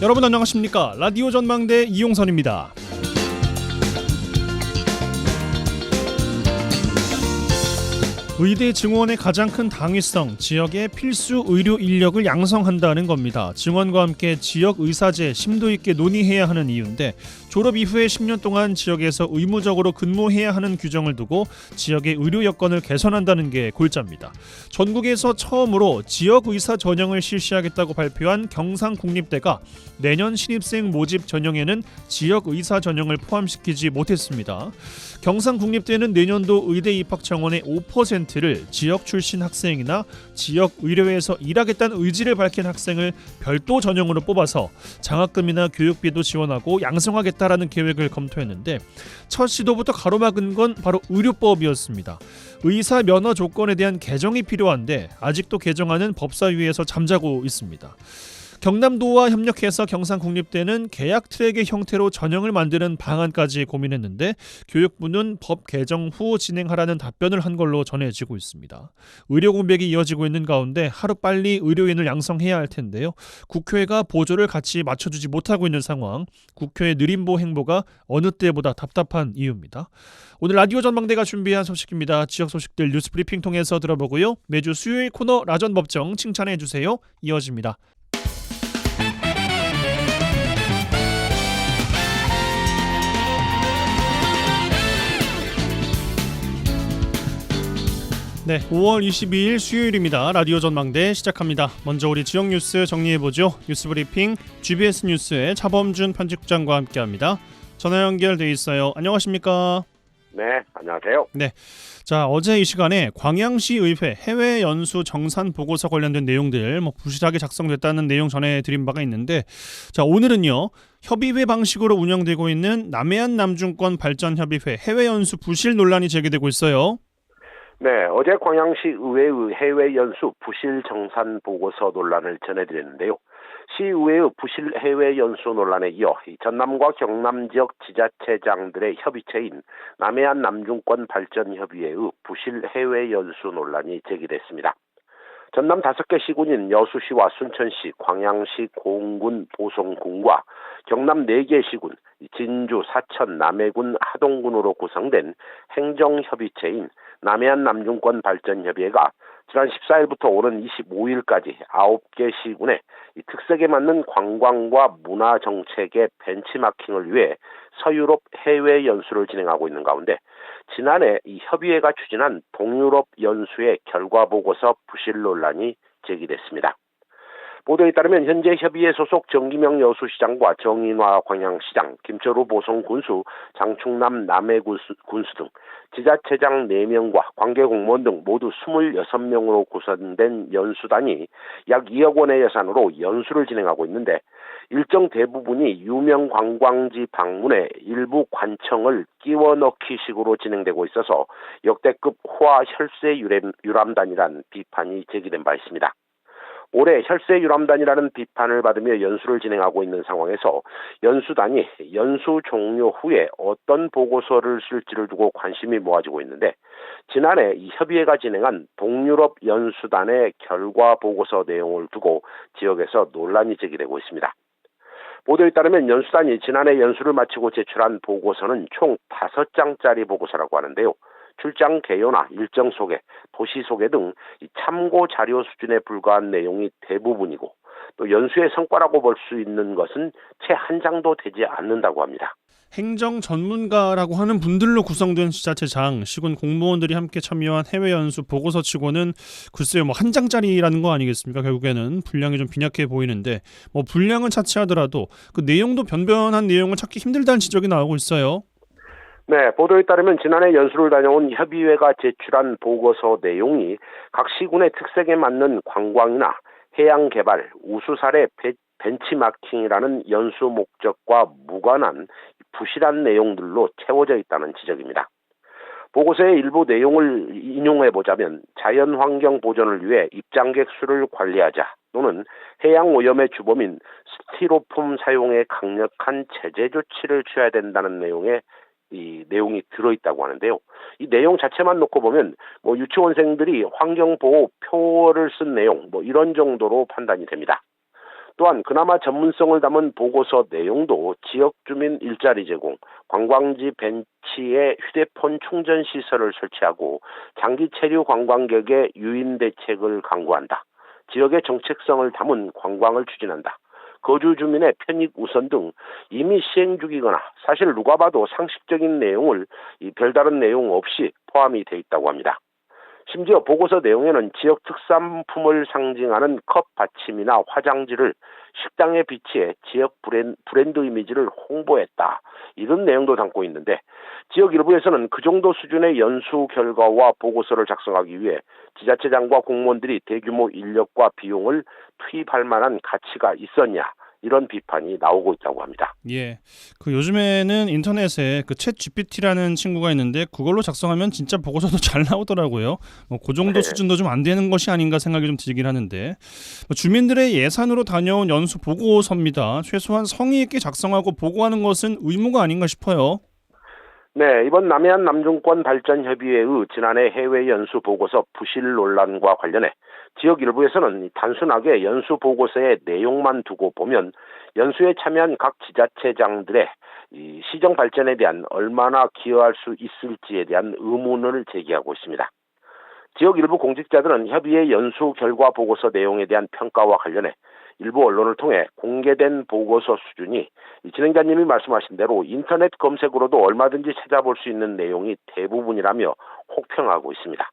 여러분 안녕하십니까? 라디오 전망대 이용선입니다. 의대 증원의 가장 큰 당위성, 지역의 필수 의료 인력을 양성한다는 겁니다. 증원과 함께 지역 의사제 심도 있게 논의해야 하는 이유인데, 졸업 이후에 10년 동안 지역에서 의무적으로 근무해야 하는 규정을 두고 지역의 의료 여건을 개선한다는 게 골자입니다. 전국에서 처음으로 지역 의사 전형을 실시하겠다고 발표한 경상국립대가 내년 신입생 모집 전형에는 지역 의사 전형을 포함시키지 못했습니다. 경상국립대는 내년도 의대 입학 정원의 5%를 지역 출신 학생이나 지역 의료회에서 일하겠다는 의지를 밝힌 학생을 별도 전형으로 뽑아서 장학금이나 교육비도 지원하고 양성하겠다라는 계획을 검토했는데, 첫 시도부터 가로막은 건 바로 의료법이었습니다. 의사 면허 조건에 대한 개정이 필요한데 아직도 개정안은 법사위에서 잠자고 있습니다. 경남도와 협력해서 경상국립대는 계약 트랙의 형태로 전형을 만드는 방안까지 고민했는데, 교육부는 법 개정 후 진행하라는 답변을 한 걸로 전해지고 있습니다. 의료 공백이 이어지고 있는 가운데 하루빨리 의료인을 양성해야 할 텐데요. 국회가 보조를 같이 맞춰주지 못하고 있는 상황, 국회의 느림보 행보가 어느 때보다 답답한 이유입니다. 오늘 라디오 전망대가 준비한 소식입니다. 지역 소식들 뉴스 브리핑 통해서 들어보고요. 매주 수요일 코너 라전법정 칭찬해주세요. 이어집니다. 네, 5월 22일 수요일입니다. 라디오 전망대 시작합니다. 먼저 우리 지역 뉴스 정리해보죠. 뉴스 브리핑 GBS 뉴스의 차범준 편집장과 함께합니다. 전화 연결돼 있어요. 안녕하십니까? 네, 안녕하세요. 네, 자, 어제 이 시간에 광양시 의회 해외 연수 정산 보고서 관련된 내용들 부실하게 작성됐다는 내용 전해드린 바가 있는데, 자, 오늘은요, 협의회 방식으로 운영되고 있는 남해안 남중권 발전협의회 해외 연수 부실 논란이 제기되고 있어요. 네, 어제 광양시 의회의 해외 연수 부실 정산 보고서 논란을 전해드렸는데요. 시의회의 부실 해외 연수 논란에 이어 전남과 경남 지역 지자체장들의 협의체인 남해안 남중권 발전협의회의 부실 해외 연수 논란이 제기됐습니다. 전남 5개 시군인 여수시와 순천시, 광양시, 공군, 보성군과 경남 4개 시군, 진주, 사천, 남해군, 하동군으로 구성된 행정협의체인 남해안 남중권 발전협의회가 지난 14일부터 오는 25일까지 9개 시군의 특색에 맞는 관광과 문화 정책의 벤치마킹을 위해 서유럽 해외 연수를 진행하고 있는 가운데, 지난해 이 협의회가 추진한 동유럽 연수의 결과 보고서 부실 논란이 제기됐습니다. 보도에 따르면 현재 협의회 소속 정기명 여수시장과 정인화 광양시장, 김철우 보성군수, 장충남 남해군수 등 지자체장 4명과 관계공무원 등 모두 26명으로 구성된 연수단이 약 2억 원의 예산으로 연수를 진행하고 있는데, 일정 대부분이 유명 관광지 방문에 일부 관청을 끼워 넣기 식으로 진행되고 있어서 역대급 호화 혈세 유람단이란 비판이 제기된 바 있습니다. 올해 혈세 유람단이라는 비판을 받으며 연수를 진행하고 있는 상황에서 연수단이 연수 종료 후에 어떤 보고서를 쓸지를 두고 관심이 모아지고 있는데, 지난해 이 협의회가 진행한 동유럽 연수단의 결과 보고서 내용을 두고 지역에서 논란이 제기되고 있습니다. 보도에 따르면 연수단이 지난해 연수를 마치고 제출한 보고서는 총 5장짜리 보고서라고 하는데요. 출장 개요나 일정 소개, 도시 소개 등 참고 자료 수준에 불과한 내용이 대부분이고, 또 연수의 성과라고 볼 수 있는 것은 채 한 장도 되지 않는다고 합니다. 행정 전문가라고 하는 분들로 구성된 지자체장, 시군 공무원들이 함께 참여한 해외 연수 보고서치고는 글쎄요, 한 장짜리라는 거 아니겠습니까? 결국에는 분량이 좀 빈약해 보이는데, 분량은 차치하더라도 그 내용도 변변한 내용을 찾기 힘들다는 지적이 나오고 있어요. 네, 보도에 따르면 지난해 연수를 다녀온 협의회가 제출한 보고서 내용이 각 시군의 특색에 맞는 관광이나 해양 개발, 우수 사례 벤치마킹이라는 연수 목적과 무관한 부실한 내용들로 채워져 있다는 지적입니다. 보고서의 일부 내용을 인용해보자면, 자연환경 보존을 위해 입장객 수를 관리하자, 또는 해양 오염의 주범인 스티로폼 사용에 강력한 제재 조치를 취해야 된다는 이 내용이 들어있다고 하는데요. 이 내용 자체만 놓고 보면 유치원생들이 환경보호 표어를 쓴 내용 이런 정도로 판단이 됩니다. 또한 그나마 전문성을 담은 보고서 내용도 지역 주민 일자리 제공, 관광지 벤치에 휴대폰 충전 시설을 설치하고 장기 체류 관광객의 유인 대책을 강구한다. 지역의 정책성을 담은 관광을 추진한다. 거주 주민의 편익 우선 등 이미 시행 중이거나 사실 누가 봐도 상식적인 내용을 별다른 내용 없이 포함이 돼 있다고 합니다. 심지어 보고서 내용에는 지역 특산품을 상징하는 컵 받침이나 화장지를 식당에 비치해 지역 브랜드 이미지를 홍보했다. 이런 내용도 담고 있는데 지역 일부에서는 그 정도 수준의 연수 결과와 보고서를 작성하기 위해 지자체장과 공무원들이 대규모 인력과 비용을 투입할 만한 가치가 있었냐 이런 비판이 나오고 있다고 합니다. 예, 그 요즘에는 인터넷에 그 챗 GPT라는 친구가 있는데 그걸로 작성하면 진짜 보고서도 잘 나오더라고요. 뭐 그 정도 수준도 좀 안 되는 것이 아닌가 생각이 좀 들긴 하는데 주민들의 예산으로 다녀온 연수 보고서입니다. 최소한 성의 있게 작성하고 보고하는 것은 의무가 아닌가 싶어요. 네, 이번 남해안 남중권 발전협의회의 지난해 해외 연수 보고서 부실 논란과 관련해 지역 일부에서는 단순하게 연수 보고서의 내용만 두고 보면 연수에 참여한 각 지자체장들의 이 시정 발전에 대한 얼마나 기여할 수 있을지에 대한 의문을 제기하고 있습니다. 지역 일부 공직자들은 협의회 연수 결과 보고서 내용에 대한 평가와 관련해 일부 언론을 통해 공개된 보고서 수준이 진행자님이 말씀하신 대로 인터넷 검색으로도 얼마든지 찾아볼 수 있는 내용이 대부분이라며 혹평하고 있습니다.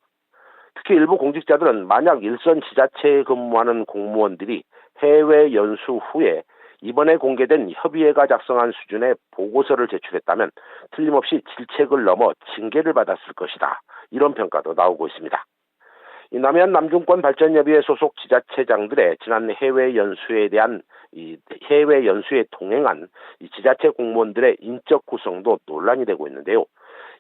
특히 일부 공직자들은 만약 일선 지자체에 근무하는 공무원들이 해외 연수 후에 이번에 공개된 협의회가 작성한 수준의 보고서를 제출했다면 틀림없이 질책을 넘어 징계를 받았을 것이다. 이런 평가도 나오고 있습니다. 이 남해안 남중권 발전협의회 소속 지자체장들의 지난 해외 연수에 동행한 이 지자체 공무원들의 인적 구성도 논란이 되고 있는데요.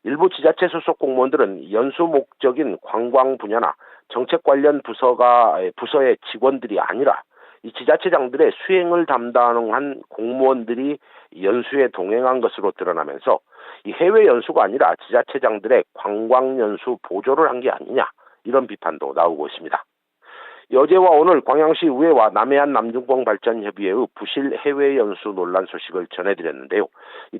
일부 지자체 소속 공무원들은 연수 목적인 관광 분야나 정책 관련 부서의 직원들이 아니라 이 지자체장들의 수행을 담당한 공무원들이 연수에 동행한 것으로 드러나면서 이 해외 연수가 아니라 지자체장들의 관광 연수 보조를 한 게 아니냐 이런 비판도 나오고 있습니다. 어제와 오늘 광양시 의회와 남해안 남중권 발전협의회의 부실 해외 연수 논란 소식을 전해드렸는데요.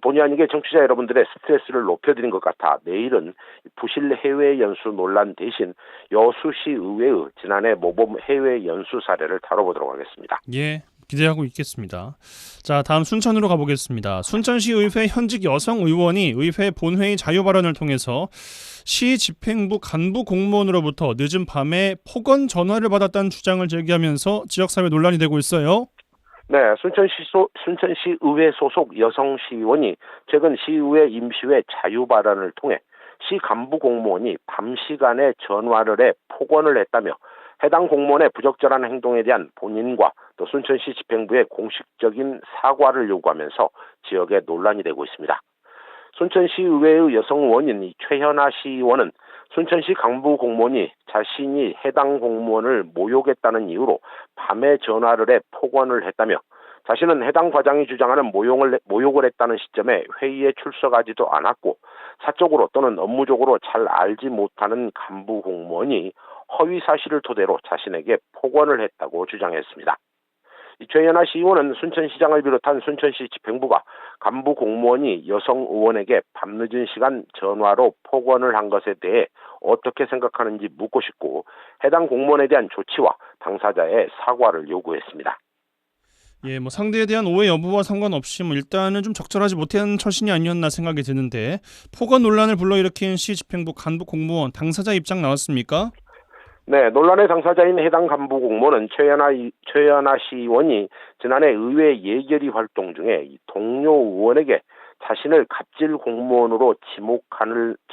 본의 아니게 청취자 여러분들의 스트레스를 높여드린 것 같아 내일은 부실 해외 연수 논란 대신 여수시 의회의 지난해 모범 해외 연수 사례를 다뤄보도록 하겠습니다. 예, 기대하고 있겠습니다. 자, 다음 순천으로 가보겠습니다. 순천시 의회 현직 여성 의원이 의회 본회의 자유 발언을 통해서 시 집행부 간부 공무원으로부터 늦은 밤에 폭언 전화를 받았다는 주장을 제기하면서 지역사회 논란이 되고 있어요. 네, 순천시 의회 소속 여성 시의원이 최근 시의회 임시회 자유 발언을 통해 시 간부 공무원이 밤 시간에 전화를 해 폭언을 했다며 해당 공무원의 부적절한 행동에 대한 본인과 또 순천시 집행부의 공식적인 사과를 요구하면서 지역에 논란이 되고 있습니다. 순천시 의회의 여성 의원인 최현아 시의원은 순천시 간부 공무원이 자신이 해당 공무원을 모욕했다는 이유로 밤에 전화를 해 폭언을 했다며 자신은 해당 과장이 주장하는 모욕을 했다는 시점에 회의에 출석하지도 않았고 사적으로 또는 업무적으로 잘 알지 못하는 간부 공무원이 허위 사실을 토대로 자신에게 폭언을 했다고 주장했습니다. 최연아 시의원은 순천시장을 비롯한 순천시 집행부가 간부 공무원이 여성 의원에게 밤늦은 시간 전화로 폭언을 한 것에 대해 어떻게 생각하는지 묻고 싶고 해당 공무원에 대한 조치와 당사자의 사과를 요구했습니다. 예, 뭐 상대에 대한 오해 여부와 상관없이 일단은 좀 적절하지 못한 처신이 아니었나 생각이 드는데 폭언 논란을 불러일으킨 시 집행부 간부 공무원 당사자 입장 나왔습니까? 네, 논란의 당사자인 해당 간부 공무원은 최연아 시의원이 지난해 의회 예결위 활동 중에 동료 의원에게 자신을 갑질 공무원으로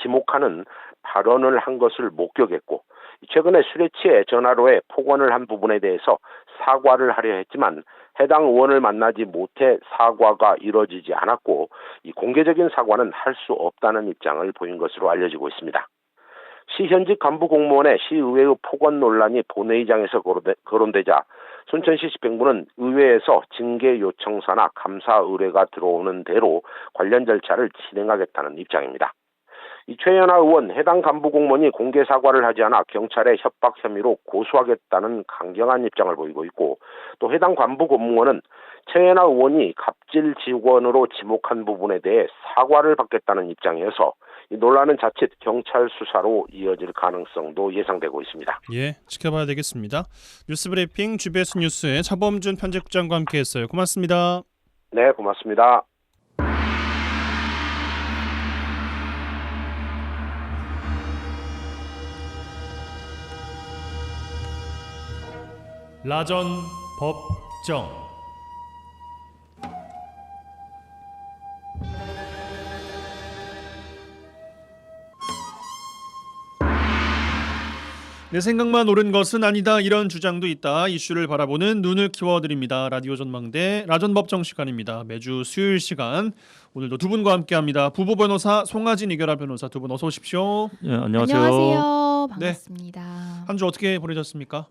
지목하는 발언을 한 것을 목격했고 최근에 술에 취해 전화로 해 폭언을 한 부분에 대해서 사과를 하려 했지만 해당 의원을 만나지 못해 사과가 이뤄지지 않았고 이 공개적인 사과는 할 수 없다는 입장을 보인 것으로 알려지고 있습니다. 시 현직 간부 공무원의 시의회의 폭언 논란이 본회의장에서 거론되자 순천시 집행부는 의회에서 징계 요청서나 감사 의뢰가 들어오는 대로 관련 절차를 진행하겠다는 입장입니다. 이 최연아 의원 해당 간부 공무원이 공개 사과를 하지 않아 경찰에 협박 혐의로 고소하겠다는 강경한 입장을 보이고 있고, 또 해당 간부 공무원은 최연아 의원이 갑질 직원으로 지목한 부분에 대해 사과를 받겠다는 입장이어서 이 논란은 자칫 경찰 수사로 이어질 가능성도 예상되고 있습니다. 예, 지켜봐야 되겠습니다. 뉴스브리핑 GBS 뉴스의 차범준 편집국장과 함께했어요. 고맙습니다. 네, 고맙습니다. 라전 법정. 내 생각만 옳은 것은 아니다, 이런 주장도 있다. 이슈를 바라보는 눈을 키워드립니다. 라디오 전망대 라전 법정 시간입니다. 매주 수요일 시간 오늘도 두 분과 함께합니다. 부부 변호사 송하진, 이결아 변호사 두 분 어서 오십시오. 예, 안녕하세요. 안녕하세요. 반갑습니다. 한 주 어떻게 보내셨습니까?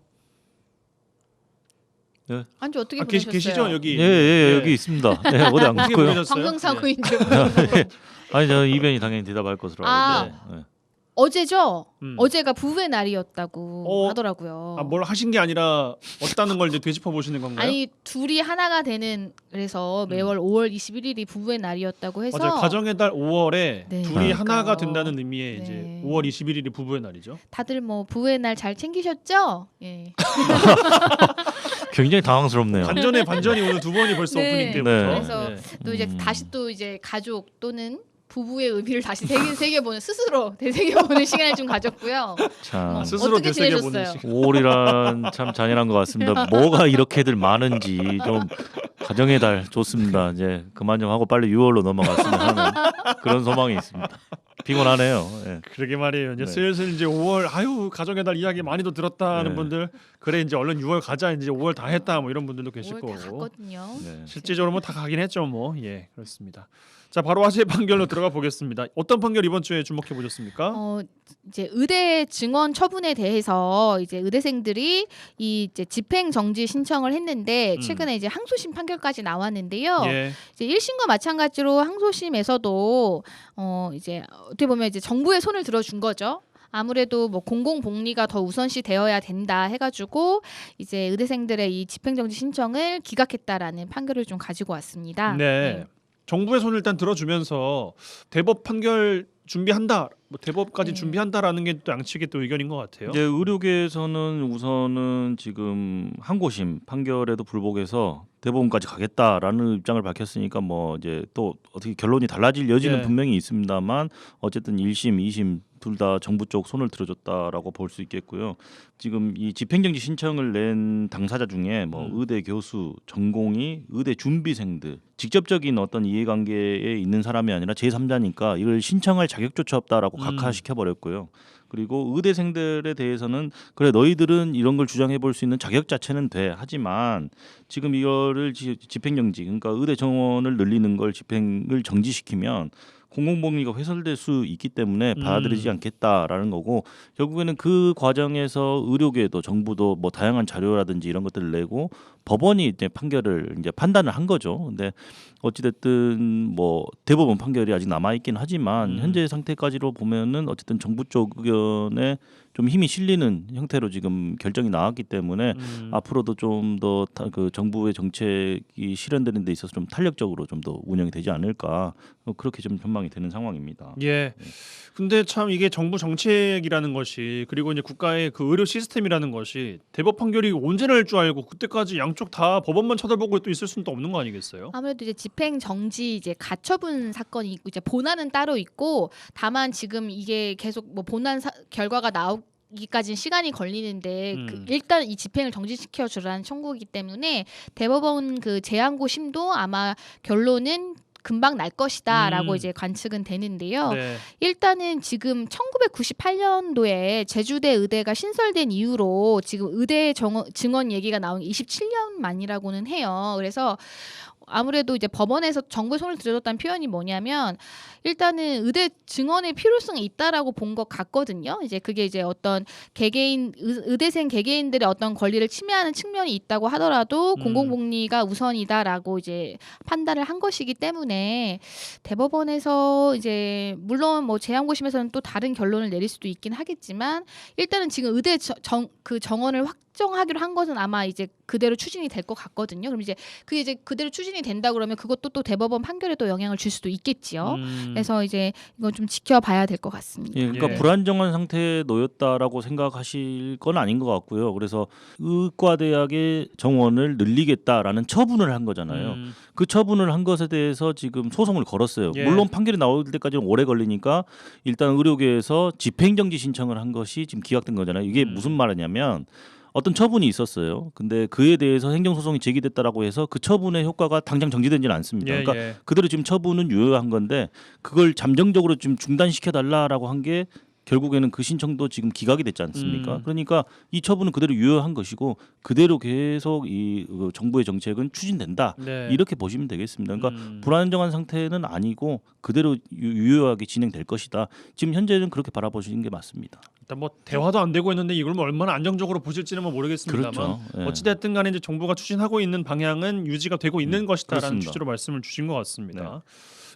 한 주 어떻게 보내셨어요? 계시죠 여기? 예, 여기 있습니다. 예, 어디 안 어떻게 갔고요. 보내셨어요? 방송사고인 줄. 아니, 저 이변이 당연히 대답할 것으로 알고 있는데. 어제죠? 어제가 부부의 날이었다고 어. 하더라고요. 뭘 하신 게 아니라 없다는 걸 이제 되짚어 보시는 건가요? 아니 둘이 하나가 되는, 그래서 매월 5월 21일이 부부의 날이었다고 해서. 맞아요. 가정의 달 5월에 네, 둘이 그러니까요. 하나가 된다는 의미의 네. 이제 5월 21일이 부부의 날이죠. 다들 뭐 부부의 날 잘 챙기셨죠? 예. 굉장히 당황스럽네요. 반전이 오늘 두 번이 벌써 네. 오프닝 때부터. 네. 그래서 또 이제 다시 또 이제 가족 또는 부부의 의미를 다시 새겨보는, 스스로 되새겨보는 시간을 좀 가졌고요. 참 스스로 어떻게 되새겨보는 지내셨어요? 시간. 5월이란 참 잔인한 것 같습니다. 뭐가 이렇게들 많은지 좀 가정의 달 좋습니다. 이제 그만 좀 하고 빨리 6월로 넘어갔으면 하는 그런 소망이 있습니다. 피곤하네요. 예. 그러게 말이에요. 이제 네. 슬슬 이제 5월 가정의 달 이야기 많이도 들었다 하는 네. 분들, 그래 이제 얼른 6월 가자, 이제 5월 다 했다, 뭐 이런 분들도 계실 5월 다 거고. 갔거든요. 네. 실제적으로 뭐 다 가긴 했죠, 뭐. 예, 그렇습니다. 자, 바로 화제 판결로 들어가 보겠습니다. 어떤 판결 이번 주에 주목해 보셨습니까? 이제 의대 증원 처분에 대해서 이제 의대생들이 이 이제 집행 정지 신청을 했는데, 최근에 이제 항소심 판결까지 나왔는데요. 예. 이제 1심과 마찬가지로 항소심에서도 이제 어떻게 보면 이제 정부의 손을 들어준 거죠. 아무래도 뭐 공공복리가 더 우선시 되어야 된다 해가지고 이제 의대생들의 이 집행정지 신청을 기각했다라는 판결을 좀 가지고 왔습니다. 네. 정부의 손을 일단 들어주면서 대법 판결 준비한다, 뭐 대법까지 네. 준비한다라는 게 또 양측의 또 의견인 것 같아요. 이제 의료계에서는 우선은 지금 항고심 판결에도 불복해서 대법원까지 가겠다라는 입장을 밝혔으니까 뭐 이제 또 어떻게 결론이 달라질 여지는 예. 분명히 있습니다만 어쨌든 1심, 2심 둘 다 정부 쪽 손을 들어줬다라고 볼 수 있겠고요. 지금 이 집행정지 신청을 낸 당사자 중에 뭐 의대 교수, 전공의, 의대 준비생들 직접적인 어떤 이해관계에 있는 사람이 아니라 제3자니까 이걸 신청할 자격조차 없다라고 각하시켜 버렸고요. 그리고 의대생들에 대해서는 그래 너희들은 이런 걸 주장해 볼 수 있는 자격 자체는 돼. 하지만 지금 이거를 집행정지, 그러니까 의대 정원을 늘리는 걸 집행을 정지시키면 공공복리가 훼손될 수 있기 때문에 받아들이지 않겠다라는 거고, 결국에는 그 과정에서 의료계도 정부도 뭐 다양한 자료라든지 이런 것들을 내고 법원이 이제 판결을 이제 판단을 한 거죠. 근데 어찌됐든 뭐 대법원 판결이 아직 남아 있긴 하지만 현재 상태까지로 보면은 어쨌든 정부 쪽 의견에 좀 힘이 실리는 형태로 지금 결정이 나왔기 때문에 앞으로도 좀 더 그 정부의 정책이 실현되는 데 있어서 좀 탄력적으로 좀 더 운영이 되지 않을까, 그렇게 좀 전망이 되는 상황입니다. 예. 근데 참 이게 정부 정책이라는 것이, 그리고 이제 국가의 그 의료 시스템이라는 것이 대법 판결이 언제 날 줄 알고 그때까지 양쪽 다 법원만 쳐다보고 또 있을 수는 또 없는 거 아니겠어요? 아무래도 이제 집행 정지 이제 가처분 사건이 있고 이제 본안은 따로 있고, 다만 지금 이게 계속 뭐 본안 결과가 나오기까지는 시간이 걸리는데 일단 이 집행을 정지시켜 주라는 청구이기 때문에 대법원 그 재항고심도 아마 결론은 금방 날 것이다라고 이제 관측은 되는데요. 네. 일단은 지금 1998년도에 제주대 의대가 신설된 이후로 지금 의대 증원 얘기가 나온 게 27년 만이라고는 해요. 그래서 아무래도 이제 법원에서 정부에 손을 들어줬다는 표현이 뭐냐면 일단은 의대 증언의 필요성이 있다라고 본 것 같거든요. 이제 그게 이제 어떤 개개인 의대생 개개인들의 어떤 권리를 침해하는 측면이 있다고 하더라도 공공복리가 우선이다라고 이제 판단을 한 것이기 때문에 대법원에서 이제 물론 뭐 재항고심에서는 또 다른 결론을 내릴 수도 있긴 하겠지만 일단은 지금 의대 그 정원을 확정하기로 한 것은 아마 이제 그대로 추진이 될 것 같거든요. 그럼 이제 그게 이제 그대로 추진이 된다 그러면 그것도 또 대법원 판결에 또 영향을 줄 수도 있겠지요. 그래서 이제 이건 좀 지켜봐야 될 것 같습니다. 예, 그러니까 예. 불안정한 상태에 놓였다라고 생각하실 건 아닌 것 같고요. 그래서 의과대학의 정원을 늘리겠다라는 처분을 한 거잖아요. 그 처분을 한 것에 대해서 지금 소송을 걸었어요. 예. 물론 판결이 나올 때까지는 오래 걸리니까 일단 의료계에서 집행정지 신청을 한 것이 지금 기각된 거잖아요. 이게 무슨 말이냐면 어떤 처분이 있었어요. 근데 그에 대해서 행정소송이 제기됐다라고 해서 그 처분의 효과가 당장 정지되지는 않습니다. 예, 그러니까 예. 그대로 지금 처분은 유효한 건데 그걸 잠정적으로 좀 중단시켜 달라라고 한 게 결국에는 그 신청도 지금 기각이 됐지 않습니까? 그러니까 이 처분은 그대로 유효한 것이고 그대로 계속 이 정부의 정책은 추진된다. 네. 이렇게 보시면 되겠습니다. 그러니까 불안정한 상태는 아니고 그대로 유효하게 진행될 것이다. 지금 현재는 그렇게 바라보시는 게 맞습니다. 일단 뭐 대화도 안 되고 있는데 이걸 뭐 얼마나 안정적으로 보실지는 뭐 모르겠습니다만 그렇죠. 예. 어찌됐든 간에 이제 정부가 추진하고 있는 방향은 유지가 되고 있는 것이다라는 그렇습니다. 취지로 말씀을 주신 것 같습니다.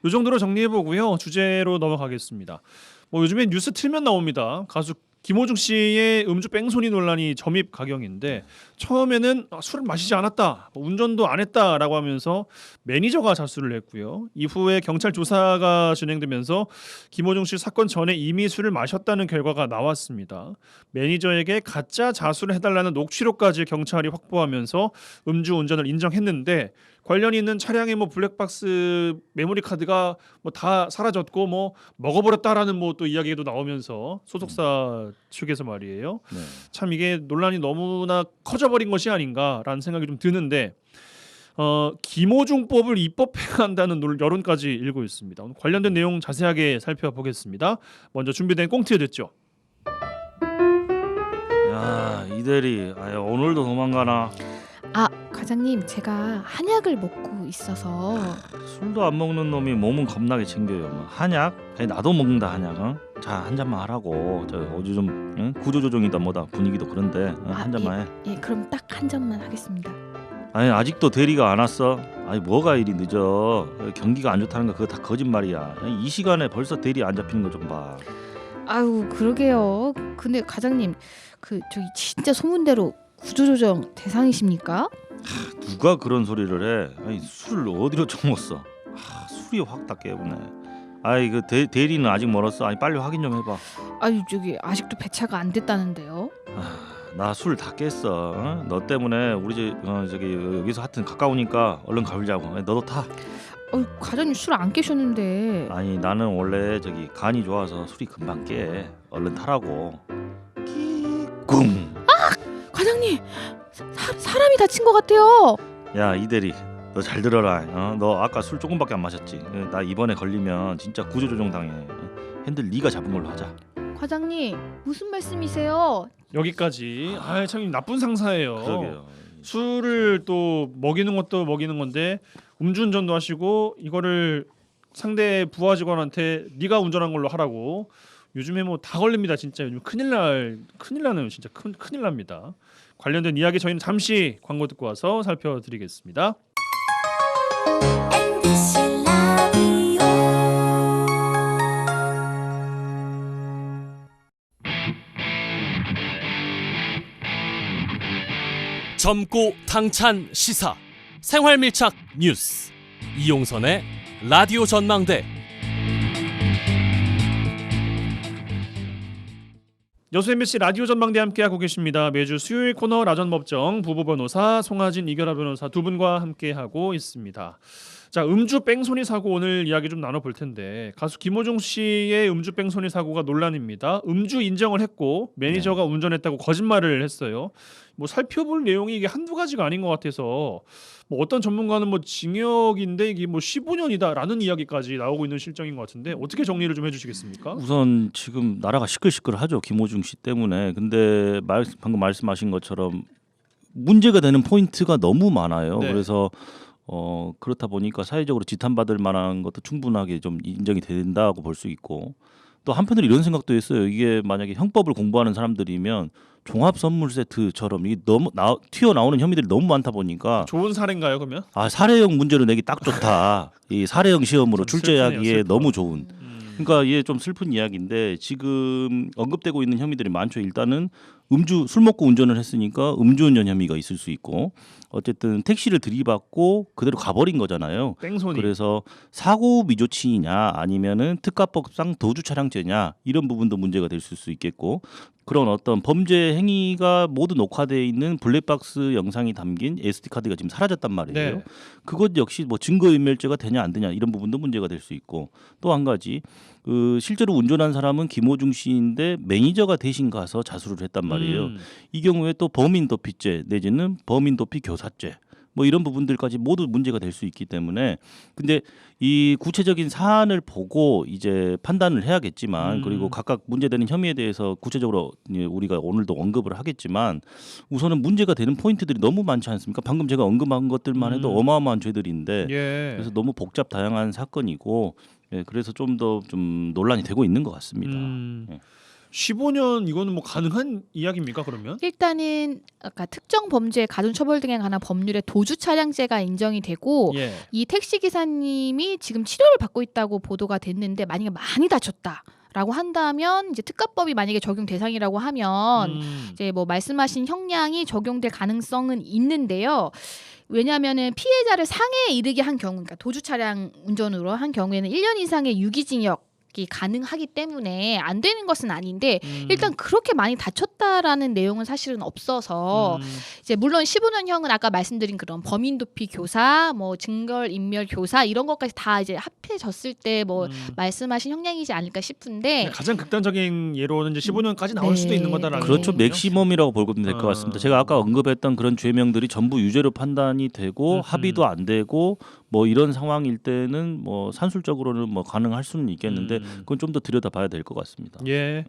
이 정도로 정리해보고요. 주제로 넘어가겠습니다. 뭐 요즘에 뉴스 틀면 나옵니다. 가수 김호중 씨의 음주 뺑소니 논란이 점입 가경인데 처음에는 술을 마시지 않았다, 운전도 안 했다라고 하면서 매니저가 자수를 했고요. 이후에 경찰 조사가 진행되면서 김호중 씨 사건 전에 이미 술을 마셨다는 결과가 나왔습니다. 매니저에게 가짜 자수를 해달라는 녹취록까지 경찰이 확보하면서 음주 운전을 인정했는데 관련이 있는 차량의 뭐 블랙박스 메모리 카드가 뭐 다 사라졌고 뭐 먹어버렸다라는 뭐 또 이야기도 나오면서 소속사 측에서 말이에요. 네. 참 이게 논란이 너무나 커져버린 것이 아닌가라는 생각이 좀 드는데 김호중법을 입법해간다는 여론까지 일고 있습니다. 오늘 관련된 내용 자세하게 살펴보겠습니다. 먼저 준비된 꽁트 듣죠. 야, 이 대리 오늘도 도망가나? 아 과장님 제가 한약을 먹고 있어서 술도 안 먹는 놈이 몸은 겁나게 챙겨요. 뭐 한약? 아니, 나도 먹는다 한약. 어? 자, 한 잔만 하라고. 저 어제 좀 구조조정이다 뭐다 분위기도 그런데 한 잔만 해. 예 그럼 딱 한 잔만 하겠습니다. 아니 아직도 대리가 안 왔어? 아니 뭐가 이리 늦어? 경기가 안 좋다는 거 그거 다 거짓말이야. 이 시간에 벌써 대리 안 잡히는 거 좀 봐. 아유 그러게요. 근데 과장님 그 저기 진짜 소문대로 구조조정 대상이십니까? 누가 그런 소리를 해? 아니 술을 어디로 처먹었어? 술이 확 다 깨부네. 아이 그 대리는 아직 멀었어. 아니 빨리 확인 좀 해봐. 아유 저기 아직도 배차가 안 됐다는데요. 나 술 다 깼어. 어? 너 때문에 우리 저기 여기서 하여튼 가까우니까 얼른 가보자고. 너도 타. 과장님 술 안 깨셨는데. 아니 나는 원래 저기 간이 좋아서 술이 금방 깨. 얼른 타라고. 끼꿍. 과장님 사람이 다친 것 같아요. 야 이대리 너 잘 들어라. 너 아까 술 조금밖에 안 마셨지? 나 이번에 걸리면 진짜 구조조정 당해. 핸들 네가 잡은 걸로 하자. 과장님 무슨 말씀이세요? 여기까지. 참 나쁜 상사예요. 그러게요. 술을 또 먹이는 것도 먹이는 건데 음주운전도 하시고 이거를 상대 부하 직원한테 네가 운전한 걸로 하라고. 요즘에 뭐 다 걸립니다. 진짜 요즘 큰일 나는 진짜 큰일 납니다. 관련된 이야기 저희는 잠시 광고 듣고 와서 살펴드리겠습니다. MBC 라디오 젊고 당찬 시사 생활밀착 뉴스 이용선의 라디오 전망대. 여수 MBC 라디오 전망대 함께하고 계십니다. 매주 수요일 코너 라전법정 부부 변호사 송하진 이결아 변호사 두 분과 함께하고 있습니다. 자, 음주 뺑소니 사고 오늘 이야기 좀 나눠볼 텐데 가수 김호중 씨의 음주 뺑소니 사고가 논란입니다. 음주 인정을 했고 매니저가 운전했다고 거짓말을 했어요. 뭐 살펴볼 내용이 이게 한두 가지가 아닌 것 같아서 뭐 어떤 전문가는 뭐 징역인데 이게 뭐 15년이다라는 이야기까지 나오고 있는 실정인 것 같은데 어떻게 정리를 좀 해주시겠습니까? 우선 지금 나라가 시끌시끌하죠. 김호중 씨 때문에. 근데 방금 말씀하신 것처럼 문제가 되는 포인트가 너무 많아요. 네. 그래서 그렇다 보니까 사회적으로 지탄받을 만한 것도 충분하게 좀 인정이 된다고 볼 수 있고 또 한편으로 이런 생각도 했어요. 이게 만약에 형법을 공부하는 사람들이면 종합 선물 세트처럼 이게 너무 튀어나오는 혐의들이 너무 많다 보니까 좋은 사례인가요, 그러면? 사례형 문제로 내기 딱 좋다. 이 사례형 시험으로 좀 출제하기에 슬프네요, 슬퍼. 너무 좋은. 그러니까 이게 좀 슬픈 이야기인데 지금 언급되고 있는 혐의들이 많죠. 일단은 술 먹고 운전을 했으니까 음주운전 혐의가 있을 수 있고 어쨌든 택시를 들이받고 그대로 가버린 거잖아요. 뺑소니. 그래서 사고 미조치냐 아니면은 특가법상 도주 차량죄냐 이런 부분도 문제가 될 수 있겠고 그런 어떤 범죄 행위가 모두 녹화되어 있는 블랙박스 영상이 담긴 SD 카드가 지금 사라졌단 말이에요. 네. 그것 역시 뭐 증거인멸죄가 되냐 안 되냐 이런 부분도 문제가 될 수 있고 또 한 가지 실제로 운전한 사람은 김호중 씨인데 매니저가 대신 가서 자수를 했단 말이에요. 이 경우에 또 범인 도피죄 내지는 범인 도피 교사죄 뭐 이런 부분들까지 모두 문제가 될 수 있기 때문에 근데 이 구체적인 사안을 보고 이제 판단을 해야겠지만 그리고 각각 문제되는 혐의에 대해서 구체적으로 우리가 오늘도 언급을 하겠지만 우선은 문제가 되는 포인트들이 너무 많지 않습니까? 방금 제가 언급한 것들만 해도 어마어마한 죄들인데 예. 그래서 너무 복잡 다양한 사건이고 그래서 좀 더 좀 논란이 되고 있는 것 같습니다. 예. 15년 이거는 뭐 가능한 이야기입니까 그러면? 일단은 아까 특정 범죄, 가중처벌 등에 관한 법률에 도주 차량죄가 인정이 되고 예. 이 택시 기사님이 지금 치료를 받고 있다고 보도가 됐는데 만약에 많이 다쳤다라고 한다면 이제 특가법이 만약에 적용 대상이라고 하면 이제 뭐 말씀하신 형량이 적용될 가능성은 있는데요. 왜냐하면은 피해자를 상해에 이르게 한 경우, 그러니까 도주 차량 운전으로 한 경우에는 1년 이상의 유기징역 이 가능하기 때문에 안 되는 것은 아닌데 일단 그렇게 많이 다쳤다라는 내용은 사실은 없어서 이제 물론 15년형은 아까 말씀드린 그런 범인 도피 교사, 뭐 증거 인멸 교사 이런 것까지 다 이제 합해졌을 때 뭐 말씀하신 형량이지 않을까 싶은데 가장 극단적인 예로는 이제 15년까지 나올 수도 있는 거다라는 그렇죠. 거군요. 맥시멈이라고 보면 될 것 같습니다. 제가 아까 언급했던 그런 죄명들이 전부 유죄로 판단이 되고 합의도 안 되고 뭐 이런 상황일 때는 뭐 산술적으로는 뭐 가능할 수는 있겠는데 그건 좀 더 들여다봐야 될 것 같습니다. 예,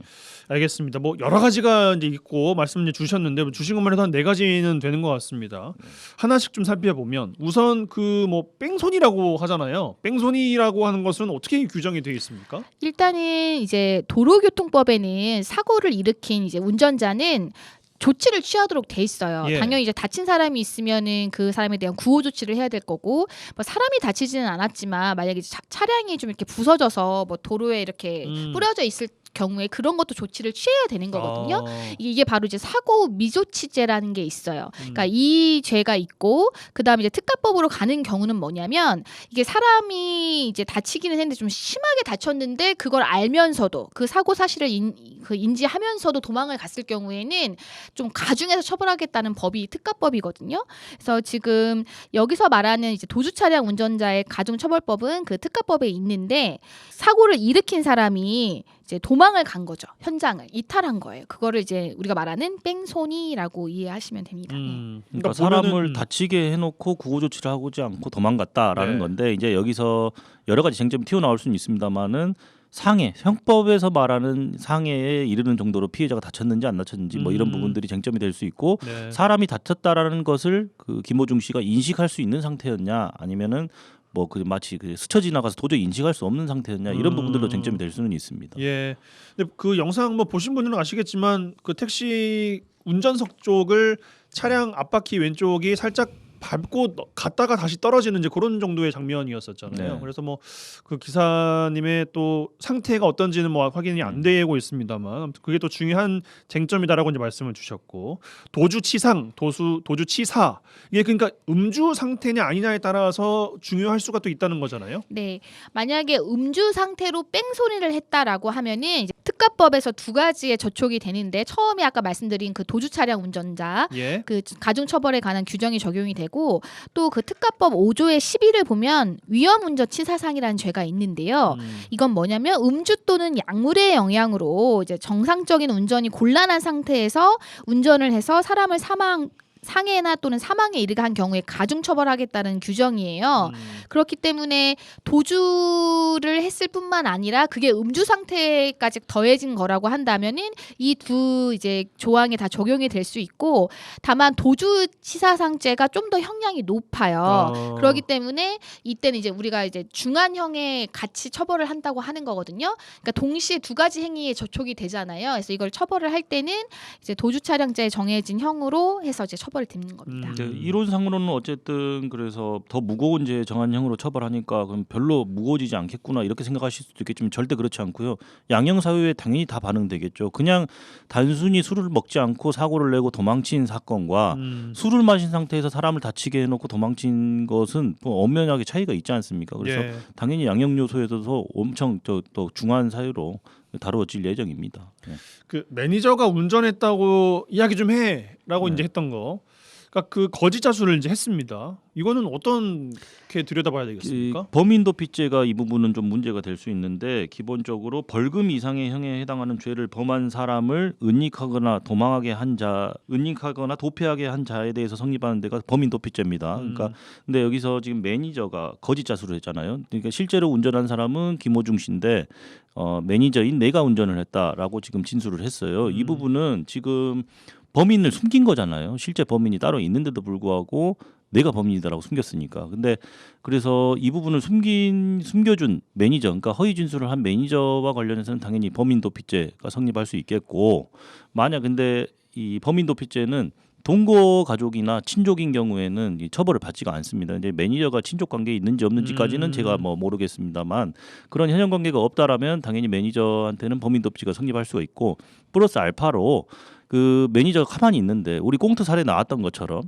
알겠습니다. 뭐 여러 가지가 이제 있고 말씀 이제 주셨는데 뭐 주신 것만 해도 한 4가지는 되는 것 같습니다. 하나씩 좀 살펴보면 우선 그 뭐 뺑소니라고 하잖아요. 뺑소니라고 하는 것은 어떻게 규정이 되어 있습니까? 일단은 이제 도로교통법에는 사고를 일으킨 이제 운전자는 조치를 취하도록 돼 있어요. 예. 당연히 이제 다친 사람이 있으면은 그 사람에 대한 구호 조치를 해야 될 거고, 뭐 사람이 다치지는 않았지만 만약에 차량이 좀 이렇게 부서져서 뭐 도로에 이렇게 뿌려져 있을 경우에 그런 것도 조치를 취해야 되는 거거든요. 이게 바로 이제 사고 미조치죄라는 게 있어요. 그러니까 이 죄가 있고 그다음에 이제 특가법으로 가는 경우는 뭐냐면 이게 사람이 이제 다치기는 했는데 좀 심하게 다쳤는데 그걸 알면서도 그 사고 사실을 인지하면서도 도망을 갔을 경우에는 좀 가중해서 처벌하겠다는 법이 특가법이거든요. 그래서 지금 여기서 말하는 이제 도주 차량 운전자의 가중처벌법은 그 특가법에 있는데 사고를 일으킨 사람이 이제 도망을 간 거죠. 현장을 이탈한 거예요. 그거를 이제 우리가 말하는 뺑소니라고 이해하시면 됩니다. 그러니까 사람을 다치게 해놓고 구호 조치를 하지 않고 도망갔다라는 네. 건데 이제 여기서 여러 가지 쟁점이 튀어나올 수는 있습니다만은 상해, 형법에서 말하는 상해에 이르는 정도로 피해자가 다쳤는지 안 다쳤는지 뭐 이런 부분들이 쟁점이 될 수 있고 네. 사람이 다쳤다라는 것을 그 김호중 씨가 인식할 수 있는 상태였냐 아니면은 뭐 그 마치 그 스쳐 지나가서 도저히 인식할 수 없는 상태였냐 이런 부분들도 쟁점이 될 수는 있습니다. 예. 근데 그 영상 뭐 보신 분들은 아시겠지만 그 택시 운전석 쪽을 차량 앞바퀴 왼쪽이 살짝 밟고 갔다가 다시 떨어지는 이제 그런 정도의 장면이었었잖아요. 네. 그래서 뭐 그 기사님의 또 상태가 어떤지는 뭐 확인이 안 되고 있습니다만 아무튼 그게 또 중요한 쟁점이다라고 이제 말씀을 주셨고 도주치상, 도주치사 이게 그러니까 음주 상태냐 아니냐에 따라서 중요할 수가 또 있다는 거잖아요. 네, 만약에 음주 상태로 뺑소니를 했다라고 하면은 이제 특가법에서 2가지의 저촉이 되는데 처음에 아까 말씀드린 그 도주 차량 운전자 예. 그 가중처벌에 관한 규정이 적용이 되고 또 그 특가법 5조의 11을 보면 위험운전치사상이라는 죄가 있는데요. 이건 뭐냐면 음주 또는 약물의 영향으로 이제 정상적인 운전이 곤란한 상태에서 운전을 해서 사람을 상해나 또는 사망에 이르게 한 경우에 가중 처벌하겠다는 규정이에요. 그렇기 때문에 도주를 했을 뿐만 아니라 그게 음주 상태까지 더해진 거라고 한다면은 이 두 이제 조항에 다 적용이 될 수 있고, 다만 도주치사상죄가 좀 더 형량이 높아요. 그렇기 때문에 이때는 이제 우리가 이제 중한형에 같이 처벌을 한다고 하는 거거든요. 그러니까 동시에 두 가지 행위에 저촉이 되잖아요. 그래서 이걸 처벌을 할 때는 이제 도주차량죄에 정해진 형으로 해서 이제 처벌을 듣는 겁니다. 이론상으로는 어쨌든 그래서 더 무거운 죄 정한 형으로 처벌하니까 그럼 별로 무거워지지 않겠구나 이렇게 생각하실 수도 있겠지만 절대 그렇지 않고요. 양형 사유에 당연히 다 반영되겠죠. 그냥 단순히 술을 먹지 않고 사고를 내고 도망친 사건과 술을 마신 상태에서 사람을 다치게 해놓고 도망친 것은 뭐 엄연하게 차이가 있지 않습니까? 그래서 예. 당연히 양형 요소에서도 엄청 또 중한 사유로 다루어질 예정입니다. 네. 그 매니저가 운전했다고 이야기 좀 해라고 네. 이제 했던 거. 그러니까 그 거짓 자수를 이제 했습니다. 이거는 어떻게 들여다봐야 되겠습니까? 범인 도피죄가 이 부분은 좀 문제가 될 수 있는데 기본적으로 벌금 이상의 형에 해당하는 죄를 범한 사람을 은닉하거나 도망하게 한 자, 은닉하거나 도피하게 한 자에 대해서 성립하는 데가 범인 도피죄입니다. 그러니까 근데 여기서 지금 매니저가 거짓 자수를 했잖아요. 그러니까 실제로 운전한 사람은 김호중 씨인데 매니저인 내가 운전을 했다라고 지금 진술을 했어요. 이 부분은 지금 범인을 숨긴 거잖아요. 실제 범인이 따로 있는데도 불구하고 내가 범인이다라고 숨겼으니까. 근데 그래서 이 부분을 숨겨준 매니저, 그러니까 허위 진술을 한 매니저와 관련해서는 당연히 범인 도피죄가 성립할 수 있겠고, 만약 근데 이 범인 도피죄는 동거 가족이나 친족인 경우에는 이 처벌을 받지가 않습니다. 이제 매니저가 친족 관계에 있는지 없는지까지는 제가 뭐 모르겠습니다만 그런 현역 관계가 없다라면 당연히 매니저한테는 범인 도피죄가 성립할 수가 있고, 플러스 알파로 그 매니저가 가만히 있는데 우리 꽁트 사례 나왔던 것처럼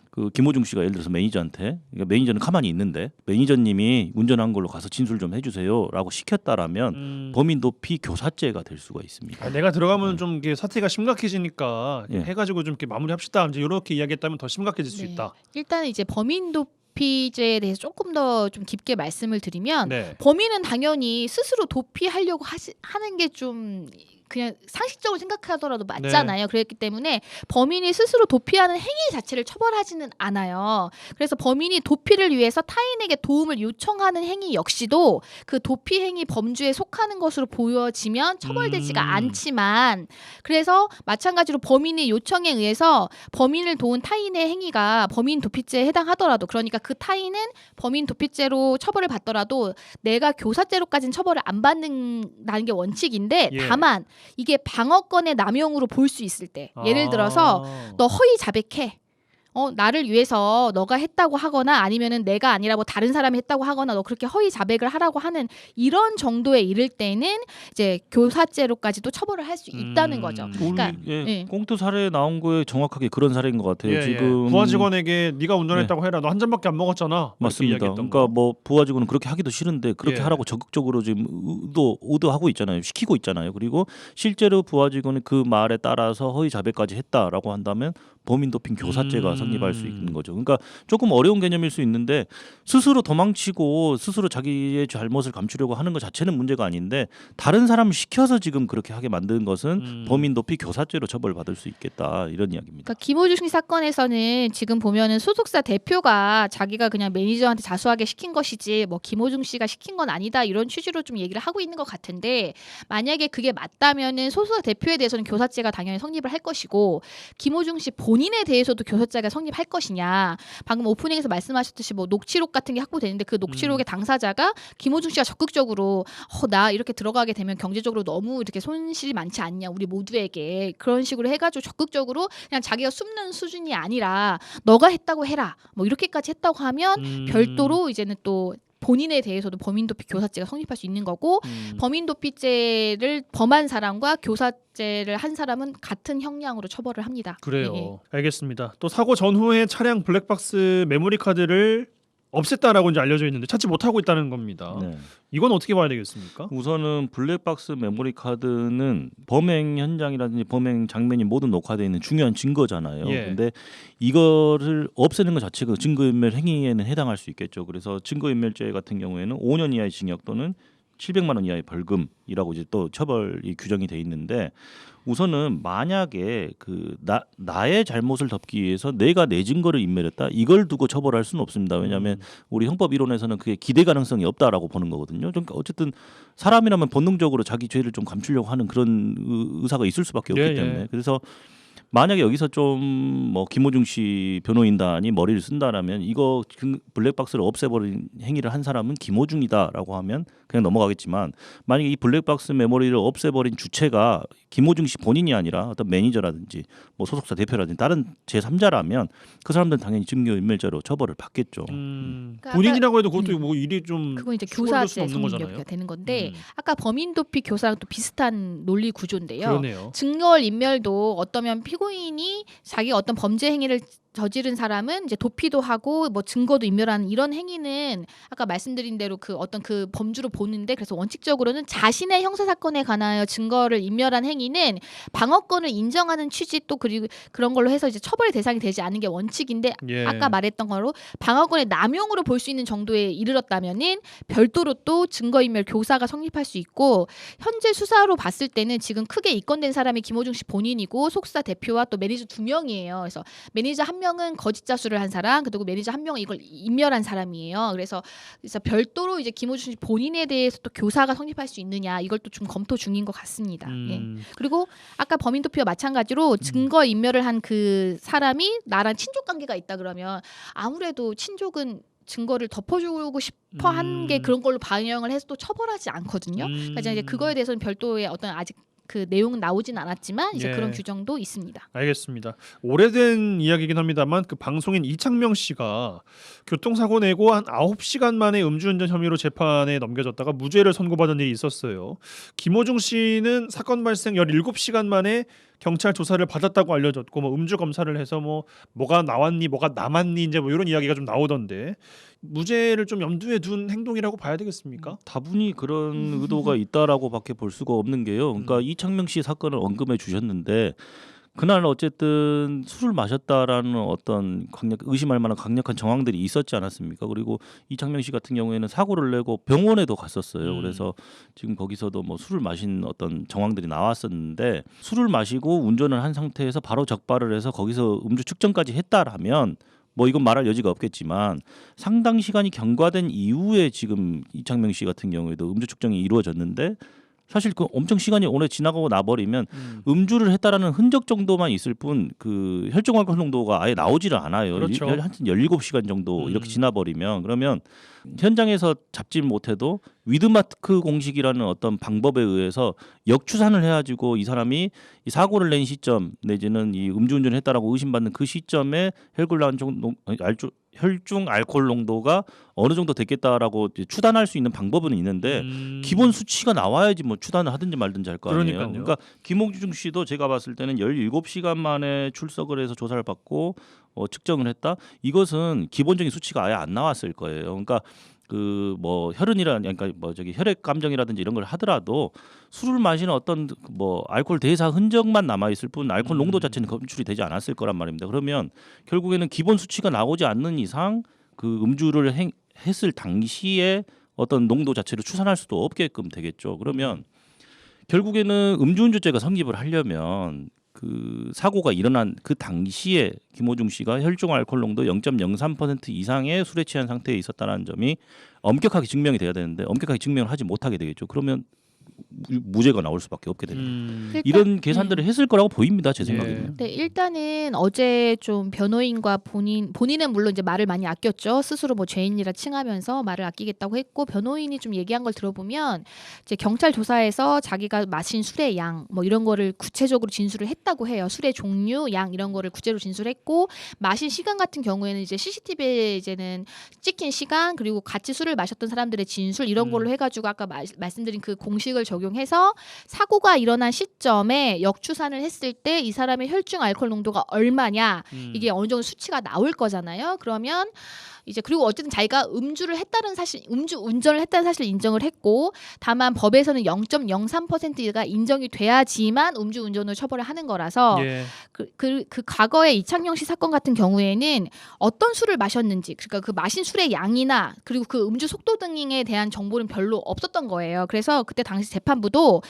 그 김호중 씨가 예를 들어서 매니저한테, 그러니까 매니저는 가만히 있는데 매니저님이 운전한 걸로 가서 진술 좀 해주세요라고 시켰다라면 범인 도피 교사죄가 될 수가 있습니다. 내가 들어가면 좀 이게 사태가 심각해지니까 예. 해가지고 좀 이렇게 마무리합시다. 이제 이렇게 이야기했다면 더 심각해질 수 네. 있다. 일단은 이제 범인 도피죄에 대해서 조금 더 좀 깊게 말씀을 드리면, 네. 범인은 당연히 스스로 도피하려고 하는 게 좀 그냥 상식적으로 생각하더라도 맞잖아요. 그랬기 때문에 범인이 스스로 도피하는 행위 자체를 처벌하지는 않아요. 그래서 범인이 도피를 위해서 타인에게 도움을 요청하는 행위 역시도 그 도피 행위 범주에 속하는 것으로 보여지면 처벌되지가 않지만, 그래서 마찬가지로 범인의 요청에 의해서 범인을 도운 타인의 행위가 범인 도피죄에 해당하더라도, 그러니까 그 타인은 범인 도피죄로 처벌을 받더라도 내가 교사죄로까지는 처벌을 안 받는다는 게 원칙인데, 예. 다만 이게 방어권의 남용으로 볼 수 있을 때, 예를 들어서 너 허위 자백해. 나를 위해서 너가 했다고 하거나 아니면은 내가 아니라고 다른 사람이 했다고 하거나 너 그렇게 허위 자백을 하라고 하는 이런 정도에 이를 때는 이제 교사죄로까지도 처벌을 할 수 있다는 거죠. 그러니까 예. 꽁트 사례 나온 거에 정확하게 그런 사례인 것 같아요. 예, 지금 부하 직원에게 네가 운전했다고 해라. 너 한 잔밖에 안 먹었잖아. 맞습니다. 그러니까 뭐 부하 직원은 그렇게 하기도 싫은데 그렇게 예. 하라고 적극적으로 지금 의도하고 있잖아요. 시키고 있잖아요. 그리고 실제로 부하 직원이 그 말에 따라서 허위 자백까지 했다라고 한다면 범인 도핑 교사죄가 성립할 수 있는 거죠. 그러니까 조금 어려운 개념일 수 있는데 스스로 도망치고 스스로 자기의 잘못을 감추려고 하는 것 자체는 문제가 아닌데 다른 사람을 시켜서 지금 그렇게 하게 만든 것은 범인 도피 교사죄로 처벌받을 수 있겠다 이런 이야기입니다. 그러니까 김호중 씨 사건에서는 지금 보면은 소속사 대표가 자기가 그냥 매니저한테 자수하게 시킨 것이지 뭐 김호중 씨가 시킨 건 아니다 이런 취지로 좀 얘기를 하고 있는 것 같은데, 만약에 그게 맞다면은 소속사 대표에 대해서는 교사죄가 당연히 성립을 할 것이고 김호중 씨 본인에 대해서도 교사죄가 성립할 것이냐. 방금 오프닝에서 말씀하셨듯이 뭐 녹취록 같은 게 확보되는데 그 녹취록의 당사자가 김호중 씨가 적극적으로 나 이렇게 들어가게 되면 경제적으로 너무 이렇게 손실이 많지 않냐 우리 모두에게, 그런 식으로 해가지고 적극적으로 그냥 자기가 숨는 수준이 아니라 너가 했다고 해라 뭐 이렇게까지 했다고 하면 별도로 이제는 또 본인에 대해서도 범인도피 교사죄가 성립할 수 있는 거고, 범인도피죄를 범한 사람과 교사죄를 한 사람은 같은 형량으로 처벌을 합니다. 그래요. 네. 알겠습니다. 또 사고 전후에 차량 블랙박스 메모리 카드를 없앴다라고 이제 알려져 있는데 찾지 못하고 있다는 겁니다. 네. 이건 어떻게 봐야 되겠습니까? 우선은 블랙박스 메모리 카드는 범행 현장이라든지 범행 장면이 모두 녹화되어 있는 중요한 증거잖아요. 예. 근데 이거를 없애는 것 자체가 증거인멸 행위에는 해당할 수 있겠죠. 그래서 증거인멸죄 같은 경우에는 5년 이하의 징역 또는 700만 원 이하의 벌금이라고 이제 또 처벌이 규정이 돼 있는데 우선은 만약에 나의 잘못을 덮기 위해서 내가 내 증거를 인멸했다 이걸 두고 처벌할 수는 없습니다. 왜냐하면 우리 형법 이론에서는 그게 기대 가능성이 없다라고 보는 거거든요. 그러니까 어쨌든 사람이라면 본능적으로 자기 죄를 좀 감추려고 하는 그런 의사가 있을 수밖에 없기 때문에 그래서 만약에 여기서 좀 뭐 김호중 씨 변호인단이 머리를 쓴다라면 이거 블랙박스를 없애버린 행위를 한 사람은 김호중이다라고 하면 그냥 넘어가겠지만 만약에 이 블랙박스 메모리를 없애버린 주체가 김호중 씨 본인이 아니라 어떤 매니저라든지 뭐 소속사 대표라든지 다른 제3자라면 그 사람들은 당연히 증거인멸죄로 처벌을 받겠죠. 그러니까 본인이라고 해도 그것도 뭐 일이 좀 그건 이제 수월할 수는 교사죄 없는 성립이 거잖아요. 되는 건데 아까 범인도피 교사랑 또 비슷한 논리 구조인데요. 그러네요. 증거인멸도 어떠면 피고인이 자기가 어떤 범죄 행위를 저지른 사람은 이제 도피도 하고 뭐 증거도 인멸하는 이런 행위는 아까 말씀드린 대로 그 어떤 그 범주로 보는데 그래서 원칙적으로는 자신의 형사 사건에 관하여 증거를 인멸한 행위는 방어권을 인정하는 취지 또 그리고 그런 걸로 해서 이제 처벌의 대상이 되지 않는 게 원칙인데 예. 아까 말했던 거로 방어권의 남용으로 볼 수 있는 정도에 이르렀다면은 별도로 또 증거인멸 교사가 성립할 수 있고 현재 수사로 봤을 때는 지금 크게 입건된 사람이 김호중 씨 본인이고 속사 대표와 또 매니저 2명이에요. 그래서 매니저 한 명은 거짓 자수를 한 사람, 그리고 매니저 한 명은 이걸 인멸한 사람이에요. 그래서 별도로 이제 김호중 씨 본인에 대해서 또 교사가 성립할 수 있느냐 이걸 또 좀 검토 중인 것 같습니다. 예. 그리고 아까 범인도피와 마찬가지로 증거 인멸을 한 그 사람이 나랑 친족 관계가 있다 그러면 아무래도 친족은 증거를 덮어주고 싶어 한 게 그런 걸로 반영을 해서 또 처벌하지 않거든요. 그러니까 이제 그거에 대해서는 별도의 어떤 아직 그 내용은 나오진 않았지만 이제 예. 그런 규정도 있습니다. 알겠습니다. 오래된 이야기이긴 합니다만 그 방송인 이창명 씨가 교통사고 내고 한 9시간 만에 음주운전 혐의로 재판에 넘겨졌다가 무죄를 선고받은 일이 있었어요. 김호중 씨는 사건 발생 17시간 만에 경찰 조사를 받았다고 알려졌고 뭐 음주 검사를 해서 뭐가 나왔니 뭐가 남았니 이제 뭐 이런 이야기가 좀 나오던데 무죄를 좀 염두에 둔 행동이라고 봐야 되겠습니까? 다분히 그런 의도가 있다라고밖에 볼 수가 없는 게요. 그러니까 이창명 씨 사건을 언급해 주셨는데 그날 어쨌든 술을 마셨다라는 어떤 의심할 만한 강력한 정황들이 있었지 않았습니까? 그리고 이창명 씨 같은 경우에는 사고를 내고 병원에도 갔었어요. 그래서 지금 거기서도 뭐 술을 마신 어떤 정황들이 나왔었는데 술을 마시고 운전을 한 상태에서 바로 적발을 해서 거기서 음주 측정까지 했다라면 뭐 이건 말할 여지가 없겠지만 상당 시간이 경과된 이후에 지금 이창명 씨 같은 경우에도 음주 측정이 이루어졌는데 사실 그 엄청 시간이 오래 지나가고 나버리면 음주를 했다라는 흔적 정도만 있을 뿐 그 혈중 알코올 농도가 아예 나오지를 않아요. 그렇죠. 한 17시간 정도 이렇게 지나버리면 그러면 현장에서 잡지 못해도 위드마크 공식이라는 어떤 방법에 의해서 역추산을 해가지고 이 사람이 이 사고를 낸 시점 내지는 이 음주운전을 했다라고 의심받는 그 시점에 혈중 알코올 농도가 어느 정도 됐겠다라고 추단할 수 있는 방법은 있는데 기본 수치가 나와야지 뭐 추단을 하든지 말든지 할 거 아니에요. 그러니까요. 그러니까 김호중 씨도 제가 봤을 때는 17시간 만에 출석을 해서 조사를 받고 측정을 했다. 이것은 기본적인 수치가 아예 안 나왔을 거예요. 그러니까 그 뭐 그러니까 뭐 혈액 감정이라든지 이런 걸 하더라도 술을 마시는 어떤 뭐 알코올 대사 흔적만 남아 있을 뿐 알코올 농도 자체는 검출이 되지 않았을 거란 말입니다. 그러면 결국에는 기본 수치가 나오지 않는 이상 그 음주를 했을 당시에 어떤 농도 자체를 추산할 수도 없게끔 되겠죠. 그러면 결국에는 음주운전죄가 성립을 하려면 그 사고가 일어난 그 당시에 김호중 씨가 혈중 알코올 농도 0.03% 이상의 술에 취한 상태에 있었다는 점이 엄격하게 증명이 돼야 되는데 엄격하게 증명을 하지 못하게 되겠죠. 그러면 무죄가 나올 수밖에 없게 됩니다. 그러니까, 이런 계산들을 했을 거라고 보입니다. 제 생각에는. 네, 일단은 어제 좀 변호인과 본인은 물론 이제 말을 많이 아꼈죠. 스스로 뭐 죄인이라 칭하면서 말을 아끼겠다고 했고 변호인이 좀 얘기한 걸 들어보면 이제 경찰 조사에서 자기가 마신 술의 양 뭐 이런 거를 구체적으로 진술을 했다고 해요. 술의 종류, 양 이런 거를 구체로 진술했고 마신 시간 같은 경우에는 이제 CCTV에 이제는 찍힌 시간 그리고 같이 술을 마셨던 사람들의 진술 이런 걸로 해가지고 아까 말씀드린 그 공식을 적용해서 사고가 일어난 시점에 역추산을 했을 때 이 사람의 혈중 알코올 농도가 얼마냐 이게 어느 정도 수치가 나올 거잖아요. 그러면 이제 그리고 어쨌든 자기가 음주 운전을 했다는 사실을 인정을 했고 다만 법에서는 0.03%가 인정이 돼야지만 음주 운전을 처벌을 하는 거라서 예. 그 과거의 이창용 씨 사건 같은 경우에는 어떤 술을 마셨는지 그러니까 그 마신 술의 양이나 그리고 그 음주 속도 등에 대한 정보는 별로 없었던 거예요. 그래서 그때 당시 재판부도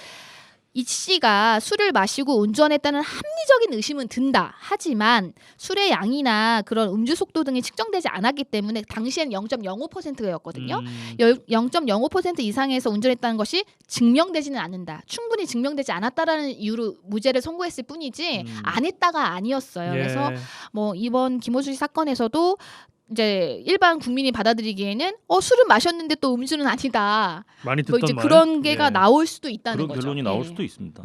이 씨가 술을 마시고 운전했다는 합리적인 의심은 든다. 하지만 술의 양이나 그런 음주 속도 등이 측정되지 않았기 때문에 당시엔 0.05%였거든요. 0.05% 이상에서 운전했다는 것이 증명되지는 않는다. 충분히 증명되지 않았다라는 이유로 무죄를 선고했을 뿐이지 안 했다가 아니었어요. 예. 그래서 뭐 이번 김호수 씨 사건에서도 이제 일반 국민이 받아들이기에는 술은 마셨는데 또 음주는 아니다. 많이 뭐 듣던 이제 말. 그런 게가 예. 나올 수도 있다는 그런 거죠. 결론이 나올 예. 수도 있습니다.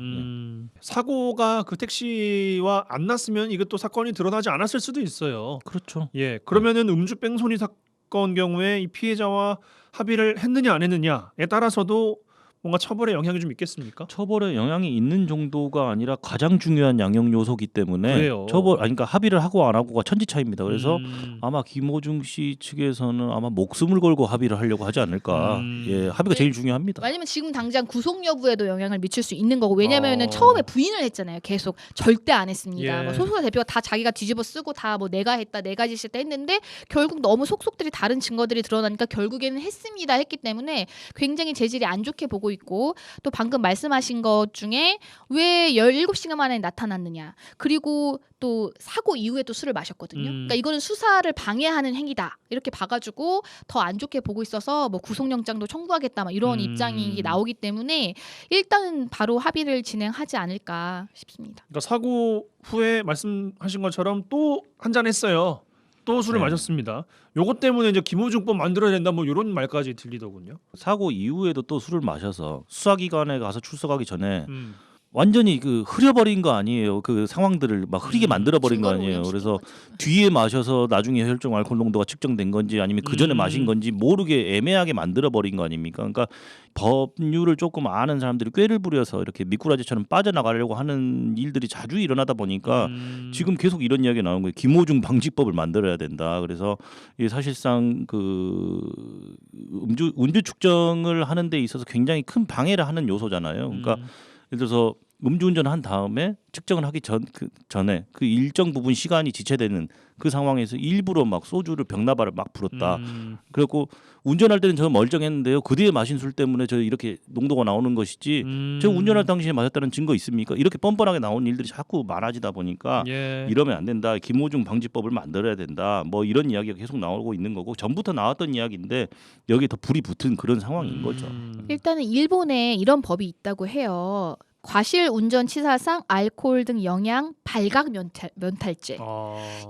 사고가 그 택시와 안 났으면 이것도 사건이 드러나지 않았을 수도 있어요. 그렇죠. 예, 그러면은 음주 뺑소니 사건 경우에 이 피해자와 합의를 했느냐 안 했느냐에 따라서도 뭔가 처벌에 영향이 좀 있겠습니까? 처벌에 영향이 있는 정도가 아니라 가장 중요한 양형 요소기 때문에 그래요. 그러니까 합의를 하고 안 하고가 천지 차이입니다. 그래서 아마 김호중 씨 측에서는 아마 목숨을 걸고 합의를 하려고 하지 않을까. 예, 합의가 제일 중요합니다. 왜냐면 지금 당장 구속 여부에도 영향을 미칠 수 있는 거고 왜냐면은 어. 처음에 부인을 했잖아요. 계속 절대 안 했습니다. 예. 뭐 소속사 대표가 다 자기가 뒤집어 쓰고 다 뭐 내가 했다 내가 지시했다 했는데 결국 너무 속속들이 다른 증거들이 드러나니까 결국에는 했습니다 했기 때문에 굉장히 재질이 안 좋게 보고 있고 또 방금 말씀하신 것 중에 왜 17시간 만에 나타났느냐 그리고 또 사고 이후에 또 술을 마셨거든요. 그러니까 이거는 수사를 방해하는 행위다 이렇게 봐가지고 더 안 좋게 보고 있어서 뭐 구속영장도 청구하겠다 막 이런 입장이 나오기 때문에 일단은 바로 합의를 진행하지 않을까 싶습니다. 그러니까 사고 후에 말씀하신 것처럼 또 한잔 했어요. 또 술을 네. 마셨습니다. 요것 때문에 이제 김호중법 만들어야 된다 뭐 이런 말까지 들리더군요. 사고 이후에도 또 술을 마셔서 수사기관에 가서 출석하기 전에 음. 완전히 그 흐려버린 거 아니에요. 그 상황들을 막 흐리게 만들어 버린 거 증거를 아니에요. 오염시킨 그래서 거죠. 뒤에 마셔서 나중에 혈중 알코올 농도가 측정된 건지 아니면 그 전에 마신 건지 모르게 애매하게 만들어 버린 거 아닙니까? 그러니까 법률을 조금 아는 사람들이 꾀를 부려서 이렇게 미꾸라지처럼 빠져나가려고 하는 일들이 자주 일어나다 보니까 지금 계속 이런 이야기가 나오는 거예요. 김호중 방지법을 만들어야 된다. 그래서 이 사실상 그 운주 측정을 하는 데 있어서 굉장히 큰 방해를 하는 요소잖아요. 그러니까 예를 들어서 음주운전을 한 다음에 측정을 하기 전에 그 일정 부분 시간이 지체되는 그 상황에서 일부러 막 소주를 병나발을 막 불었다. 그래갖고 운전할 때는 저 멀쩡했는데요. 그 뒤에 마신 술 때문에 저 이렇게 농도가 나오는 것이지. 저 운전할 당시에 마셨다는 증거 있습니까? 이렇게 뻔뻔하게 나오는 일들이 자꾸 많아지다 보니까 예. 이러면 안 된다. 김호중 방지법을 만들어야 된다. 뭐 이런 이야기가 계속 나오고 있는 거고 전부터 나왔던 이야기인데 여기에 더 불이 붙은 그런 상황인 거죠. 일단은 일본에 이런 법이 있다고 해요. 과실 운전치사상 알코올 등 영양 발각 면탈죄.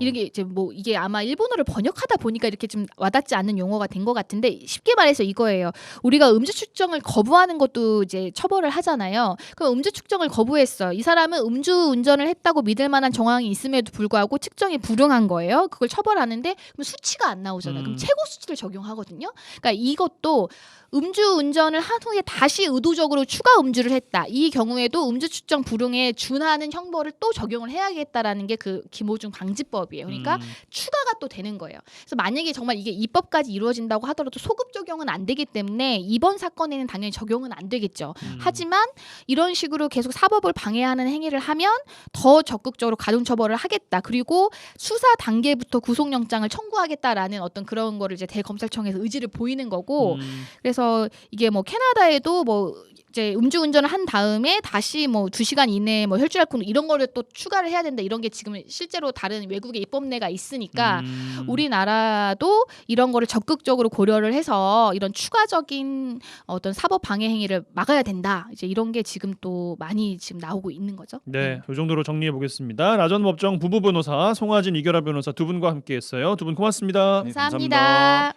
이게 이제 뭐 이게 아마 일본어를 번역하다 보니까 이렇게 좀 와닿지 않는 용어가 된 것 같은데 쉽게 말해서 이거예요. 우리가 음주 측정을 거부하는 것도 이제 처벌을 하잖아요. 그럼 음주 측정을 거부했어. 이 사람은 음주 운전을 했다고 믿을 만한 정황이 있음에도 불구하고 측정이 불응한 거예요. 그걸 처벌하는데 그럼 수치가 안 나오잖아요. 그럼 최고 수치를 적용하거든요. 그러니까 이것도 음주 운전을 한 후에 다시 의도적으로 추가 음주를 했다. 이 경우에도 음주 측정 불응에 준하는 형벌을 또 적용을 해야겠다라는 게 그 김호중 방지법이에요. 그러니까 추가가 또 되는 거예요. 그래서 만약에 정말 이게 입법까지 이루어진다고 하더라도 소급 적용은 안 되기 때문에 이번 사건에는 당연히 적용은 안 되겠죠. 하지만 이런 식으로 계속 사법을 방해하는 행위를 하면 더 적극적으로 가중처벌을 하겠다. 그리고 수사 단계부터 구속영장을 청구하겠다라는 어떤 그런 거를 이제 대검찰청에서 의지를 보이는 거고 그래서 이게 뭐 캐나다에도 뭐 이제 음주운전을 한 다음에 다시 뭐 2시간 이내에 뭐 혈중 알코올 이런 거를 또 추가를 해야 된다. 이런 게 지금 실제로 다른 외국의 입법례가 있으니까 우리나라도 이런 거를 적극적으로 고려를 해서 이런 추가적인 어떤 사법 방해 행위를 막아야 된다. 이제 이런 게 지금 또 많이 지금 나오고 있는 거죠. 네, 이 정도로 정리해 보겠습니다. 라전법정 부부 변호사 송하진 이결아 변호사 두 분과 함께했어요. 두 분 고맙습니다. 네, 감사합니다.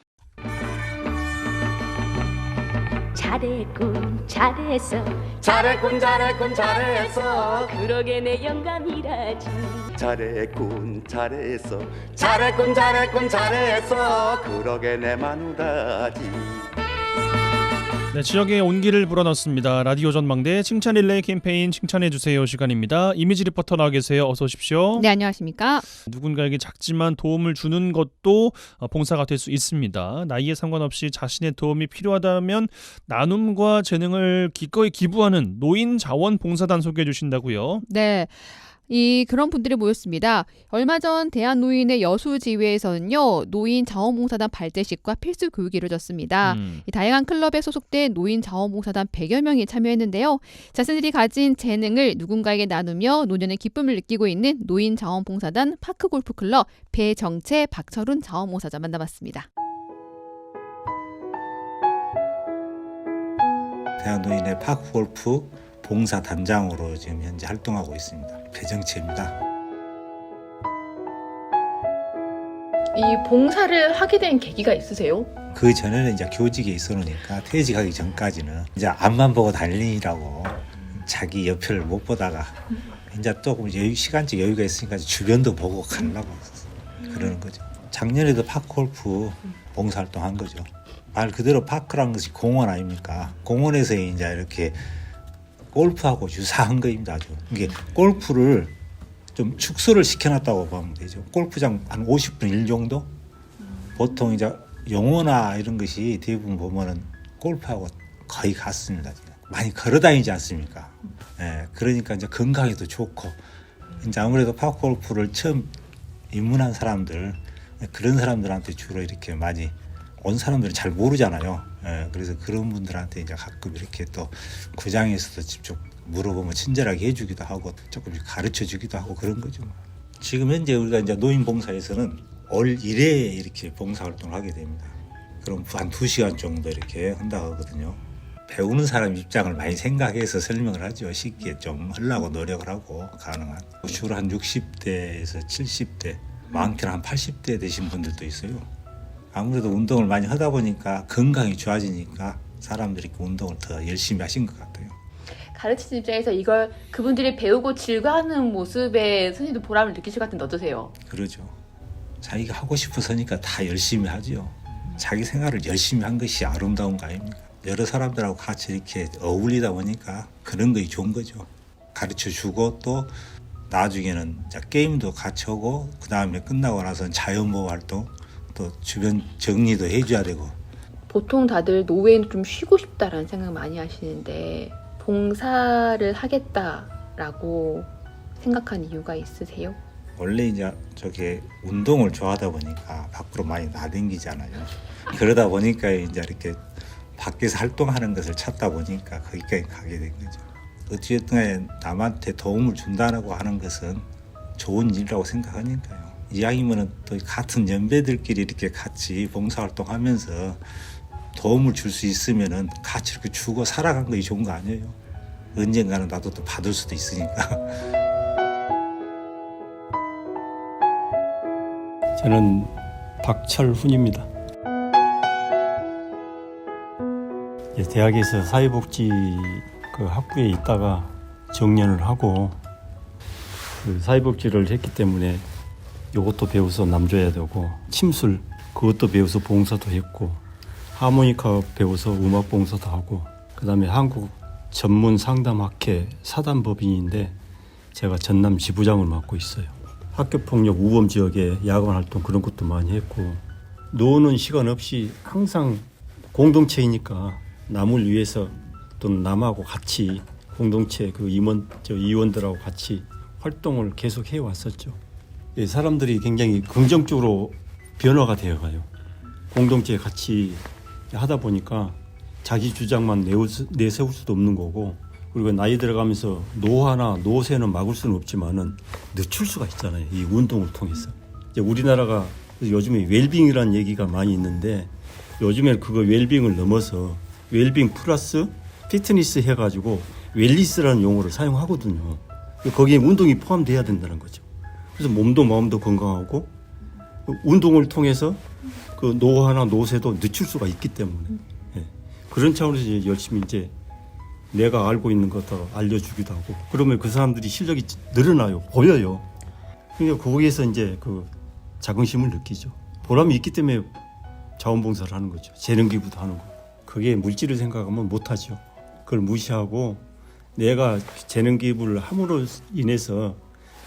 잘했군 잘했어 잘했군 잘했군 잘했어 그러게 내 영감이라지 잘했군 잘했어 잘했군 잘했군 잘했어 그러게 내 마누라지 네, 지역의 온기를 불어넣습니다. 라디오 전망대 칭찬 릴레이 캠페인 칭찬해주세요 시간입니다. 이미지 리포터 나와 계세요. 어서 오십시오. 네, 안녕하십니까. 누군가에게 작지만 도움을 주는 것도 봉사가 될 수 있습니다. 나이에 상관없이 자신의 도움이 필요하다면 나눔과 재능을 기꺼이 기부하는 노인 자원봉사단 소개해 주신다고요? 네. 그런 분들이 모였습니다. 얼마 전 대한노인의 여수지회에서는요, 노인 자원봉사단 발대식과 필수 교육이 이루어졌습니다. 이 다양한 클럽에 소속된 노인 자원봉사단 100여 명이 참여했는데요. 자신들이 가진 재능을 누군가에게 나누며 노년의 기쁨을 느끼고 있는 노인 자원봉사단 파크골프클럽 배정채 박철훈 자원봉사자 만나봤습니다. 대한노인의 파크골프 봉사단장으로 지금 현재 활동하고 있습니다. 배정채입니다. 이 봉사를 하게 된 계기가 있으세요? 그 전에는 이제 교직에 있었으니까 퇴직하기 전까지는 이제 앞만 보고 달리라고 자기 옆을 못 보다가 이제 조금 시간적 여유가 있으니까 주변도 보고 가려고 그러는 거죠. 작년에도 파크골프 봉사활동 한 거죠. 말 그대로 파크라는 것이 공원 아닙니까? 공원에서 이제 이렇게 골프하고 유사한 거입니다. 아주. 이게 골프를 좀 축소를 시켜놨다고 보면 되죠. 골프장 한 50분 1 정도? 보통 이제 용어나 이런 것이 대부분 보면은 골프하고 거의 같습니다. 많이 걸어 다니지 않습니까? 예, 그러니까 이제 건강에도 좋고, 이제 아무래도 파크골프를 처음 입문한 사람들, 그런 사람들한테 주로 이렇게 많이 온 사람들은 잘 모르잖아요. 예, 그래서 그런 분들한테 이제 가끔 이렇게 또 구장에서도 직접 물어보면 친절하게 해주기도 하고 조금 가르쳐 주기도 하고 그런 거죠. 지금 현재 우리가 이제 노인봉사에서는 올 1회에 이렇게 봉사활동을 하게 됩니다. 그럼 한 2시간 정도 이렇게 한다고 하거든요. 배우는 사람 입장을 많이 생각해서 설명을 하죠. 쉽게 좀 하려고 노력을 하고 가능한. 주로 한 60대에서 70대, 많게는 한 80대 되신 분들도 있어요. 아무래도 운동을 많이 하다 보니까 건강이 좋아지니까 사람들이 그 운동을 더 열심히 하신 것 같아요. 가르치는 입장에서 이걸 그분들이 배우고 즐거워하는 모습에 선생님도 보람을 느끼실 것 같은데 어떠세요? 그러죠. 자기가 하고 싶어서니까 다 열심히 하죠. 자기 생활을 열심히 한 것이 아름다운 거 아닙니까? 여러 사람들하고 같이 이렇게 어울리다 보니까 그런 것이 좋은 거죠. 가르쳐주고 또 나중에는 게임도 같이 하고 그 다음에 끝나고 나서는 자연보호 활동 또 주변 정리도 해줘야 되고. 보통 다들 노후에는 좀 쉬고 싶다라는 생각 많이 하시는데 봉사를 하겠다라고 생각한 이유가 있으세요? 원래 이제 저게 운동을 좋아하다 보니까 밖으로 많이 나댕기잖아요. 그러다 보니까 이제 이렇게 밖에서 활동하는 것을 찾다 보니까 거기까지 가게 된 거죠. 어찌됐든 남한테 도움을 준다고 하는 것은 좋은 일이라고 생각하니까요. 이왕이면은 또 같은 연배들끼리 이렇게 같이 봉사활동하면서 도움을 줄 수 있으면은 같이 이렇게 주고 살아간 것이 좋은 거 아니에요. 언젠가는 나도 또 받을 수도 있으니까. 저는 박철훈입니다. 대학에서 사회복지 그 학부에 있다가 정년을 하고 그 사회복지를 했기 때문에 이것도 배워서 남줘야 되고 침술 그것도 배워서 봉사도 했고 하모니카 배워서 음악 봉사도 하고 그다음에 한국 전문 상담학회 사단법인인데 제가 전남 지부장을 맡고 있어요. 학교폭력 우범 지역의 야간 활동 그런 것도 많이 했고 노는 시간 없이 항상 공동체이니까 남을 위해서 또 남하고 같이 공동체 그 이원들하고 같이 활동을 계속 해왔었죠. 사람들이 굉장히 긍정적으로 변화가 되어가요. 공동체에 같이 하다 보니까 자기 주장만 내세울 수도 없는 거고 그리고 나이 들어가면서 노화나 노쇠는 막을 수는 없지만은 늦출 수가 있잖아요. 이 운동을 통해서. 이제 우리나라가 요즘에 웰빙이라는 얘기가 많이 있는데 요즘에는 그거 웰빙을 넘어서 웰빙 플러스 피트니스 해가지고 웰리스라는 용어를 사용하거든요. 거기에 운동이 포함돼야 된다는 거죠. 그래서 몸도 마음도 건강하고 운동을 통해서 그 노화나 노쇠도 늦출 수가 있기 때문에 그런 차원에서 이제 열심히 이제 내가 알고 있는 것 더 알려주기도 하고 그러면 그 사람들이 실력이 늘어나요. 보여요. 그러니까 거기에서 이제 그 자긍심을 느끼죠. 보람이 있기 때문에 자원봉사를 하는 거죠. 재능기부도 하는 거. 그게 물질을 생각하면 못하죠. 그걸 무시하고 내가 재능 기부를 함으로 인해서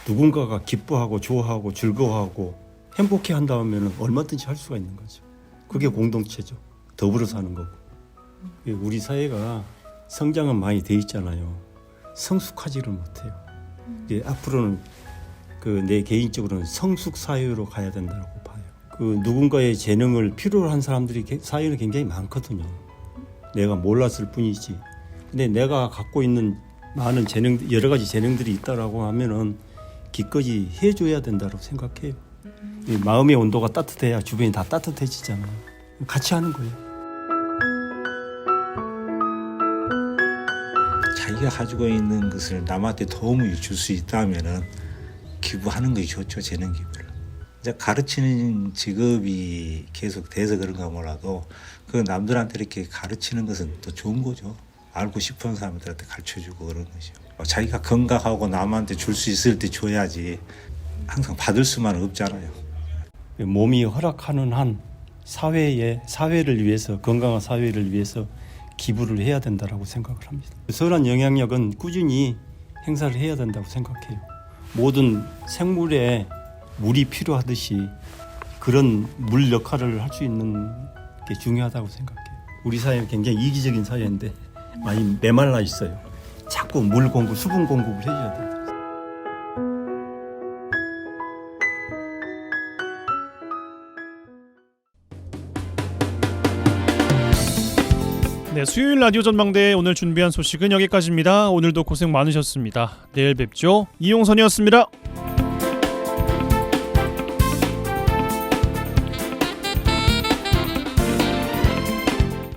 누군가가 기뻐하고 좋아하고 즐거워하고 행복해 한다면 얼마든지 할 수가 있는 거죠. 그게 공동체죠. 더불어 사는 거고. 우리 사회가 성장은 많이 돼 있잖아요. 성숙하지를 못해요. 앞으로는 내 개인적으로는 성숙 사회로 가야 된다고 봐요. 누군가의 재능을 필요로 한 사람들이 사회는 굉장히 많거든요. 내가 몰랐을 뿐이지. 근데 내가 갖고 있는 많은 여러 가지 재능들이 있다라고 하면은 기꺼이 해줘야 된다고 생각해요. 마음의 온도가 따뜻해야 주변이 다 따뜻해지잖아요. 같이 하는 거예요. 자기가 가지고 있는 것을 남한테 도움을 줄 수 있다면은 기부하는 것이 좋죠. 재능 기부를. 이제 가르치는 직업이 계속 돼서 그런가 몰라도 그 남들한테 이렇게 가르치는 것은 또 좋은 거죠. 알고 싶은 사람들한테 가르쳐주고 그런 거죠. 자기가 건강하고 남한테 줄 수 있을 때 줘야지 항상 받을 수만 없잖아요. 몸이 허락하는 한 사회를 위해서 건강한 사회를 위해서 기부를 해야 된다라고 생각을 합니다. 선한 영향력은 꾸준히 행사를 해야 된다고 생각해요. 모든 생물에 물이 필요하듯이 그런 물 역할을 할 수 있는 게 중요하다고 생각해요. 우리 사회는 굉장히 이기적인 사회인데 많이 메말라 있어요. 자꾸 물 공급, 수분 공급을 해줘야 돼요. 네, 수요일 라디오 전망대 오늘 준비한 소식은 여기까지입니다. 오늘도 고생 많으셨습니다. 내일 뵙죠. 이용선이었습니다.